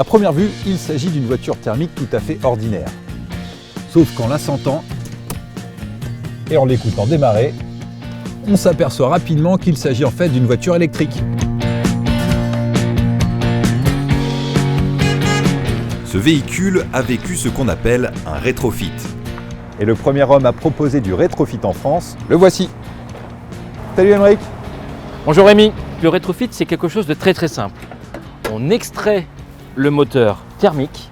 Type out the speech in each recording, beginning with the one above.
À première vue, il s'agit d'une voiture thermique tout à fait ordinaire. Sauf qu'en la sentant et en l'écoutant démarrer, on s'aperçoit rapidement qu'il s'agit en fait d'une voiture électrique. Ce véhicule a vécu ce qu'on appelle un rétrofit. Et le premier homme à proposer du rétrofit en France, le voici. Salut Émeric. Bonjour Rémi. Le rétrofit, c'est quelque chose de très simple. On extrait le moteur thermique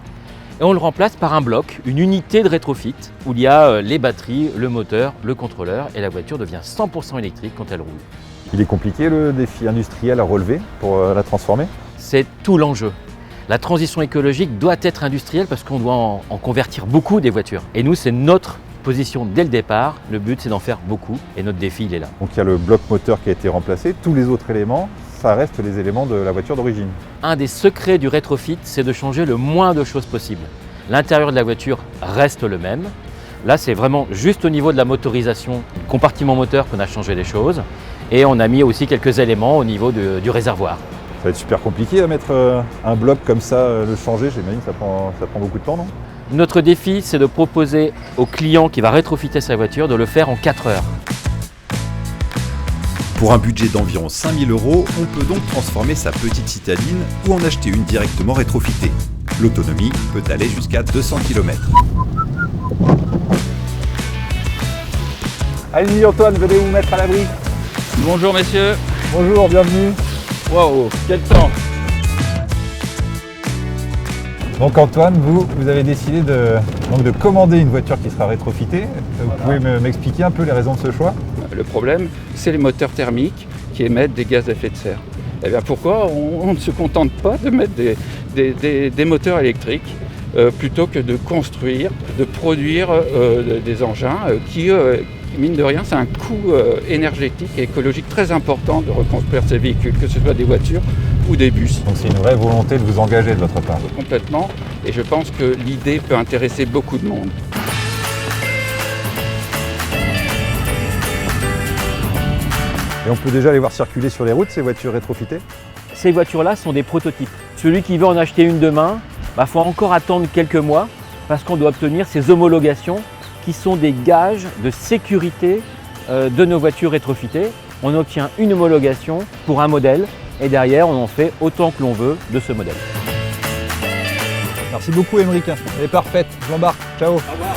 et on le remplace par un bloc, une unité de rétrofit où il y a les batteries, le moteur, le contrôleur et la voiture devient 100% électrique quand elle roule. Il est compliqué le défi industriel à relever pour la transformer? C'est tout l'enjeu. La transition écologique doit être industrielle parce qu'on doit en convertir beaucoup des voitures. Et nous, c'est notre position dès le départ. Le but, c'est d'en faire beaucoup et notre défi, il est là. Donc il y a le bloc moteur qui a été remplacé, tous les autres éléments, ça reste les éléments de la voiture d'origine. Un des secrets du rétrofit, c'est de changer le moins de choses possible. L'intérieur de la voiture reste le même. Là, c'est vraiment juste au niveau de la motorisation, du compartiment moteur qu'on a changé les choses. Et on a mis aussi quelques éléments au niveau du réservoir. Ça va être super compliqué à mettre un bloc comme ça, le changer, j'imagine que ça prend beaucoup de temps, non? Notre défi, c'est de proposer au client qui va rétrofiter sa voiture de le faire en 4 heures. Pour un budget d'environ 5 000 €, on peut donc transformer sa petite citadine ou en acheter une directement rétrofitée. L'autonomie peut aller jusqu'à 200 km. Allez-y Antoine, venez vous mettre à l'abri. Bonjour messieurs. Bonjour, bienvenue. Waouh, quel temps. Donc Antoine, vous avez décidé de commander une voiture qui sera rétrofitée. Vous pouvez m'expliquer un peu les raisons de ce choix? Le problème, c'est les moteurs thermiques qui émettent des gaz à effet de serre. Et bien pourquoi on ne se contente pas de mettre des moteurs électriques plutôt que de construire, de produire des engins qui, mine de rien, c'est un coût énergétique et écologique très important de reconstruire ces véhicules, que ce soit des voitures ou des bus. Donc c'est une vraie volonté de vous engager de votre part? Complètement, et je pense que l'idée peut intéresser beaucoup de monde. Et on peut déjà les voir circuler sur les routes, ces voitures rétrofitées? Ces voitures-là sont des prototypes. Celui qui veut en acheter une demain, faut encore attendre quelques mois parce qu'on doit obtenir ces homologations qui sont des gages de sécurité de nos voitures rétrofitées. On obtient une homologation pour un modèle et derrière on en fait autant que l'on veut de ce modèle. Merci beaucoup Émeric, elle est parfaite, je l'embarque, ciao. Au revoir.